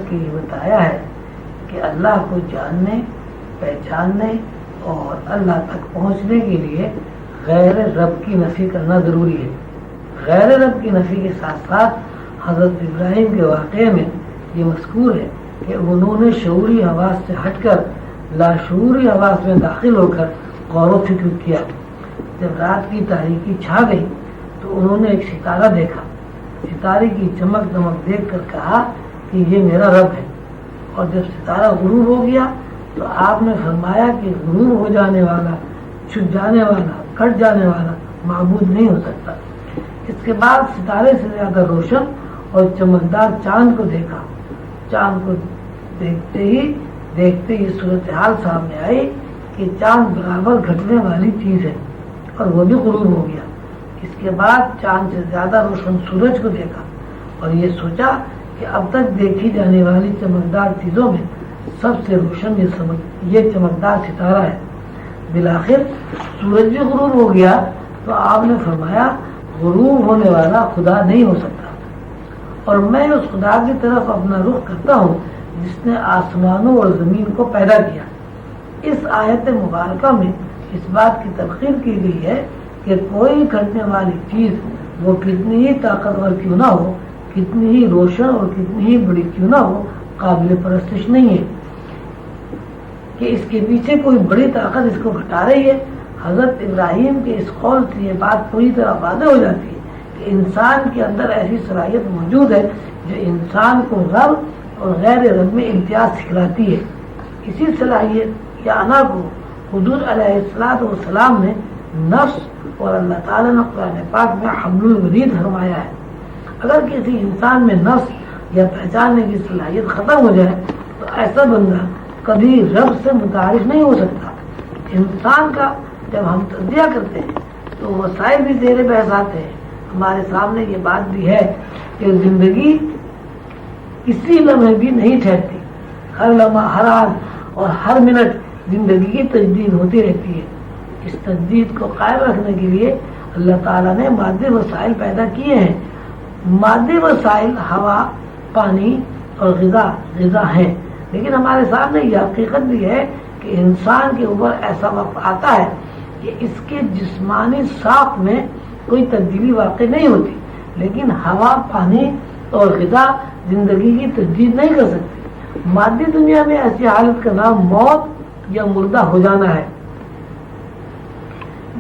کی بتایا ہے کہ اللہ کو جاننے، پہچاننے اور اللہ تک پہنچنے کے لیے غیر رب کی نفی کرنا ضروری ہے۔ غیر رب کی نفی کے ساتھ ساتھ حضرت ابراہیم کے واقعے میں یہ مذکور ہے کہ انہوں نے شعوری حواس سے ہٹ کر لاشعوری حواس میں داخل ہو کر غور و فکر کیا۔ جب رات کی تاریکی چھا گئی تو انہوں نے ایک ستارہ دیکھا۔ ستارے کی چمک دمک دیکھ کر کہا کہ یہ میرا رب ہے، اور جب ستارہ غروب ہو گیا تو آپ نے فرمایا کہ غروب ہو جانے والا، چھپ جانے والا، کٹ جانے والا معبود نہیں ہو سکتا۔ اس کے بعد ستارے سے زیادہ روشن اور چمکدار چاند کو دیکھا۔ چاند کو دیکھتے ہی صورتحال سامنے آئی کہ چاند برابر گھٹنے والی چیز ہے، اور وہ بھی غروب ہو گیا۔ اس کے بعد چاند سے زیادہ روشن سورج کو دیکھا اور یہ سوچا کہ اب تک دیکھی جانے والی چمکدار چیزوں میں سب سے روشن یہ چمکدار ستارہ ہے۔ بالآخر سورج بھی غروب ہو گیا تو آپ نے فرمایا غروب ہونے والا خدا نہیں ہو سکتا، اور میں اس خدا کی طرف اپنا رخ کرتا ہوں جس نے آسمانوں اور زمین کو پیدا کیا۔ اس آیت مبارکہ میں اس بات کی تلقین کی گئی ہے کہ کوئی گھٹنے والی چیز وہ کتنی ہی طاقتور کیوں نہ ہو، کتنی ہی روشن اور کتنی ہی بڑی کیوں نہ ہو، قابل پرستش نہیں ہے، کہ اس کے پیچھے کوئی بڑی طاقت اس کو گھٹا رہی ہے۔ حضرت ابراہیم کے اس قول سے یہ بات پوری طرح واضح ہو جاتی ہے کہ انسان کے اندر ایسی صلاحیت موجود ہے جو انسان کو رب اور غیر رب میں امتیاز سکھلاتی ہے۔ اسی صلاحیت یا انا کو حضور علیہ السلام نے نفس اور اللہ تعالیٰ نے قرآن پاک میں حمل الورید فرمایا ہے۔ اگر کسی انسان میں نفس یا پہچاننے کی صلاحیت ختم ہو جائے تو ایسا بندہ کبھی رب سے متعارف نہیں ہو سکتا۔ انسان کا جب ہم تجزیہ کرتے ہیں تو وسائل بھی زیر بحث آتے ہیں۔ ہمارے سامنے یہ بات بھی ہے کہ زندگی کسی لمحے بھی نہیں ٹھہرتی، ہر لمحہ، ہر آن اور ہر منٹ زندگی کی تجدید ہوتی رہتی ہے۔ اس تجدید کو قائم رکھنے کے لیے اللہ تعالیٰ نے مادی وسائل پیدا کیے ہیں۔ مادی وسائل ہوا، پانی اور غذا ہیں، لیکن ہمارے سامنے یہ حقیقت بھی ہے کہ انسان کے اوپر ایسا وقت آتا ہے کہ اس کے جسمانی ساخت میں کوئی تبدیلی واقع نہیں ہوتی، لیکن ہوا، پانی اور غذا زندگی کی تجدید نہیں کر سکتی۔ مادی دنیا میں ایسی حالت کا نام موت یا مردہ ہو جانا ہے۔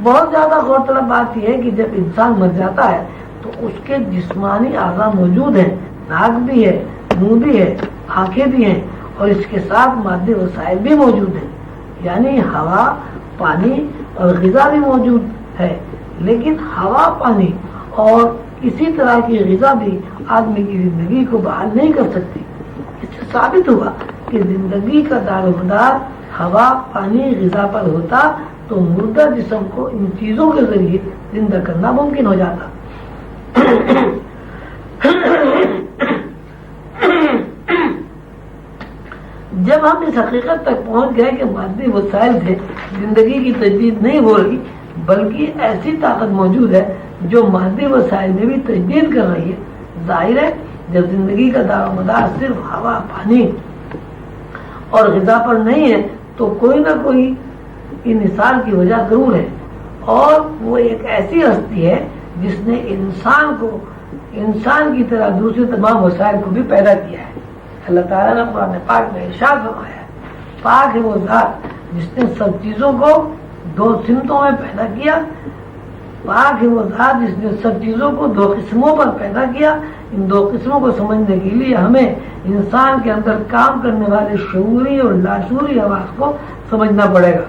بہت زیادہ غور طلب بات یہ ہے کہ جب انسان مر جاتا ہے تو اس کے جسمانی اعضاء موجود ہیں، ناک بھی ہے، منہ بھی ہے، آنکھیں بھی ہیں، اور اس کے ساتھ مادی وسائل بھی موجود ہیں، یعنی ہوا، پانی اور غذا بھی موجود ہے، لیکن ہوا، پانی اور اسی طرح کی غذا بھی آدمی کی زندگی کو بحال نہیں کر سکتی۔ اس سے ثابت ہوا کہ زندگی کا دار و مدار ہوا، پانی، غذا پر ہوتا تو مردہ جسم کو ان چیزوں کے ذریعے زندہ کرنا ممکن ہو جاتا۔ جب ہم اس حقیقت تک پہنچ گئے کہ مادی وسائل سے زندگی کی تجدید نہیں ہو رہی بلکہ ایسی طاقت موجود ہے جو مادی وسائل میں بھی تجدید کر رہی ہے، ظاہر ہے جب زندگی کا دار و مدار صرف ہوا، پانی اور غذا پر نہیں ہے تو کوئی نہ کوئی انحصار کی وجہ ضرور ہے، اور وہ ایک ایسی ہستی ہے جس نے انسان کی طرح دوسرے تمام وسائل کو بھی پیدا کیا ہے۔ اللہ تعالیٰ نے قرآن پاک میں ارشاد فرمایا ہے، پاک ہے وہ ذات جس نے سب چیزوں کو دو سمتوں میں پیدا کیا۔ پاک ہے وہ ذات جس نے سب چیزوں کو دو قسموں پر پیدا کیا۔ ان دو قسموں کو سمجھنے کے لیے ہمیں انسان کے اندر کام کرنے والے شعوری اور لاشعوری حواس کو سمجھنا پڑے گا۔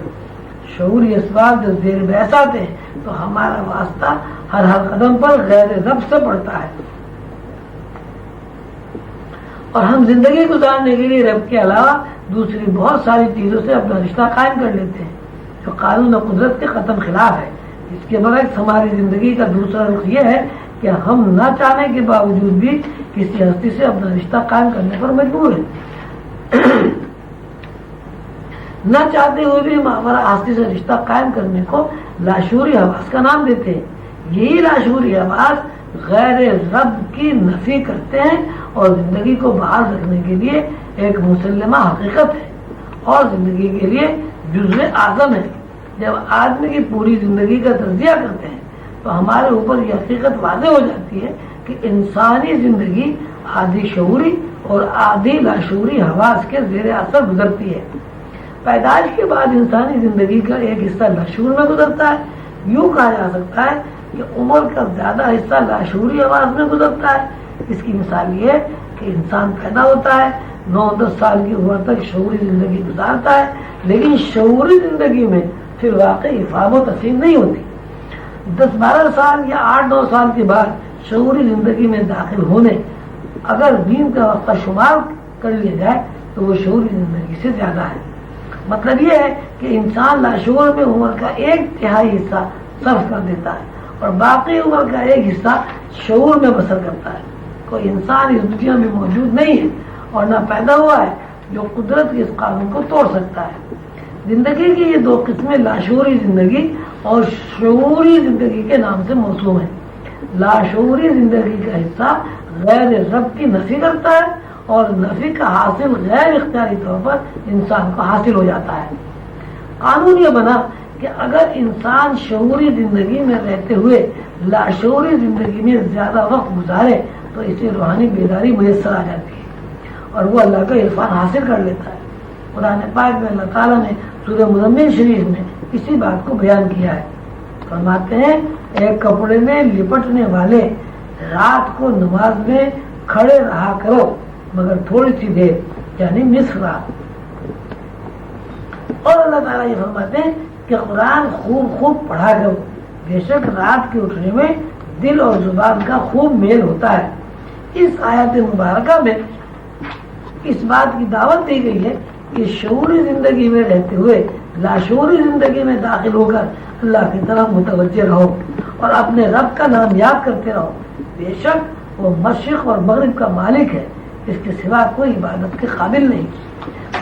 شعوری اسباب جب زیر بحث آتے ہیں تو ہمارا واسطہ ہر قدم پر غیر رب سے پڑتا ہے، اور ہم زندگی گزارنے کے لیے رب کے علاوہ دوسری بہت ساری چیزوں سے اپنا رشتہ قائم کر لیتے ہیں جو قانون و قدرت کے ختم خلاف ہے۔ اس کے برعکس ہماری زندگی کا دوسرا رخ یہ ہے کہ ہم نہ چاہنے کے باوجود بھی کسی ہستی سے اپنا رشتہ قائم کرنے پر مجبور ہیں۔ نہ چاہتے ہوئے بھی ہم ہمارا ہستی سے رشتہ قائم کرنے کو لاشعوری حواس کا نام دیتے ہیں۔ یہی لاشعوری حواس غیر رب کی نفی کرتے ہیں اور زندگی کو بحال رکھنے کے لیے ایک مسلمہ حقیقت ہے اور زندگی کے لیے جزو اعظم ہے۔ جب آدمی کی پوری زندگی کا تجزیہ کرتے ہیں تو ہمارے اوپر یہ حقیقت واضح ہو جاتی ہے کہ انسانی زندگی آدھی شعوری اور آدھی لاشعوری حواس کے زیر اثر گزرتی ہے۔ پیدائش کے بعد انسانی زندگی کا ایک حصہ لاشعور میں گزرتا ہے۔ یوں کہا جا سکتا ہے کہ عمر کا زیادہ حصہ لاشعوری حواس میں گزرتا ہے۔ اس کی مثال یہ ہے کہ انسان پیدا ہوتا ہے، 9-10 سال کی عمر تک شعوری زندگی گزارتا ہے، لیکن شعوری زندگی میں پھر واقعی فہم و تفہیم نہیں ہوتی۔ 10-12 سال یا 8-9 سال کے بعد شعوری زندگی میں داخل ہونے اگر دین کا وقت شمار کر لیا جائے تو وہ شعوری زندگی سے زیادہ ہے۔ مطلب یہ ہے کہ انسان لاشعور میں عمر کا 1/3 حصہ صرف کر دیتا ہے اور باقی عمر کا 1 حصہ شعور میں بسر کرتا ہے۔ کوئی انسان اس دنیا میں موجود نہیں ہے اور نہ پیدا ہوا ہے جو قدرت کے اس قانون کو توڑ سکتا ہے۔ زندگی کی یہ 2 قسمیں لاشعوری زندگی اور شعوری زندگی کے نام سے موسوم ہیں۔ لاشعوری زندگی کا حصہ غیر رب کی نفی کرتا ہے اور نفی کا حاصل غیر اختیاری طور پر انسان کو حاصل ہو جاتا ہے۔ قانون یہ بنا کہ اگر انسان شعوری زندگی میں رہتے ہوئے لاشعوری زندگی میں زیادہ وقت گزارے تو اسے روحانی بیداری میسر آ جاتی ہے اور وہ اللہ کا عرفان حاصل کر لیتا ہے۔ قرآن پاک میں اللہ تعالیٰ نے سورہ مزمل شریف میں اسی بات کو بیان کیا ہے۔ فرماتے ہیں ایک کپڑے میں لپٹنے والے رات کو نماز میں کھڑے رہا کرو مگر تھوڑی سی دیر، یعنی نصف رات۔ اور اللہ تعالیٰ یہ فرماتے ہیں کہ قرآن خوب پڑھا کرو، بے شک رات کے اٹھنے میں دل اور زبان کا خوب میل ہوتا ہے۔ اس آیت مبارکہ میں اس بات کی دعوت دی گئی ہے کہ شعوری زندگی میں رہتے ہوئے لاشعوری زندگی میں داخل ہو کر اللہ کی طرف متوجہ رہو اور اپنے رب کا نام یاد کرتے رہو۔ بے شک وہ مشرق اور مغرب کا مالک ہے، اس کے سوا کوئی عبادت کے قابل نہیں۔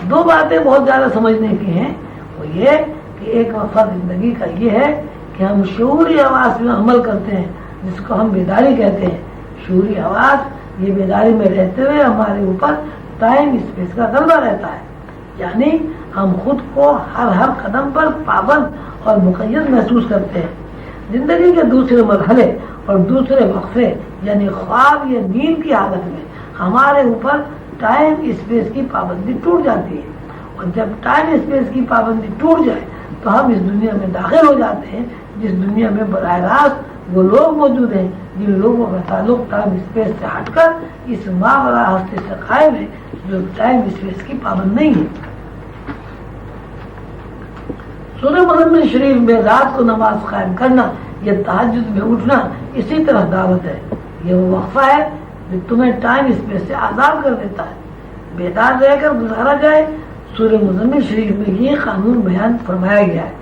2 باتیں بہت زیادہ سمجھنے کی ہیں، وہ یہ کہ ایک مقصد زندگی کا یہ ہے کہ ہم شعوری حواس میں عمل کرتے ہیں جس کو ہم بیداری کہتے ہیں۔ شعوری حواس یہ بیداری میں رہتے ہوئے ہمارے اوپر ٹائم اسپیس کا غلبہ رہتا ہے، یعنی ہم خود کو ہر قدم پر پابند اور مقید محسوس کرتے ہیں۔ زندگی کے دوسرے مرحلے اور دوسرے وقفے یعنی خواب یا نیند کی حالت میں ہمارے اوپر ٹائم اسپیس کی پابندی ٹوٹ جاتی ہے، اور جب ٹائم اسپیس کی پابندی ٹوٹ جائے تو ہم اس دنیا میں داخل ہو جاتے ہیں جس دنیا میں براہ راست وہ لوگ موجود ہیں جن لوگوں کا تعلق ٹائم اسپیس سے ہٹ کر اس ماورا ہستی سے قائم ہے جو ٹائم اسپیس کی پابند نہیں ہے۔ سورہ مزمل شریف میں رات کو نماز قائم کرنا یا تہجد میں اٹھنا اسی طرح دعوت ہے۔ یہ وہ وقفہ ہے جو تمہیں ٹائم اسپیس سے آزاد کر دیتا ہے، بیدار رہ کر گزارا جائے۔ سورہ مزمل شریف میں یہ قانون بیان فرمایا گیا ہے۔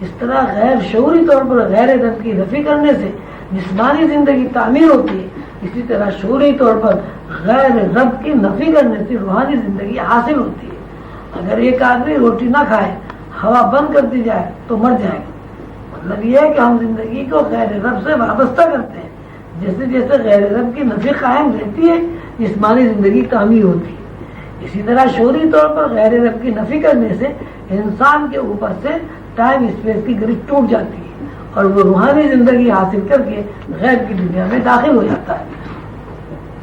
اس طرح غیر شعوری طور پر غیر رب کی نفی کرنے سے جسمانی زندگی تعمیر ہوتی ہے، اسی طرح شعوری طور پر غیر رب کی نفی کرنے سے روحانی زندگی حاصل ہوتی ہے۔ اگر ایک آدمی روٹی نہ کھائے، ہوا بند کر دی جائے تو مر جائے گا۔ مطلب یہ ہے کہ ہم زندگی کو غیر رب سے وابستہ کرتے ہیں۔ جیسے جیسے غیر رب کی نفی قائم رہتی ہے جسمانی زندگی تعمیر ہوتی ہے، اسی طرح شعوری طور پر غیر رب کی نفی کرنے سے انسان کے اوپر سے ٹائم اسپیس کی گرفت ٹوٹ جاتی ہے اور وہ روحانی زندگی حاصل کر کے غیب کی دنیا میں داخل ہو جاتا ہے۔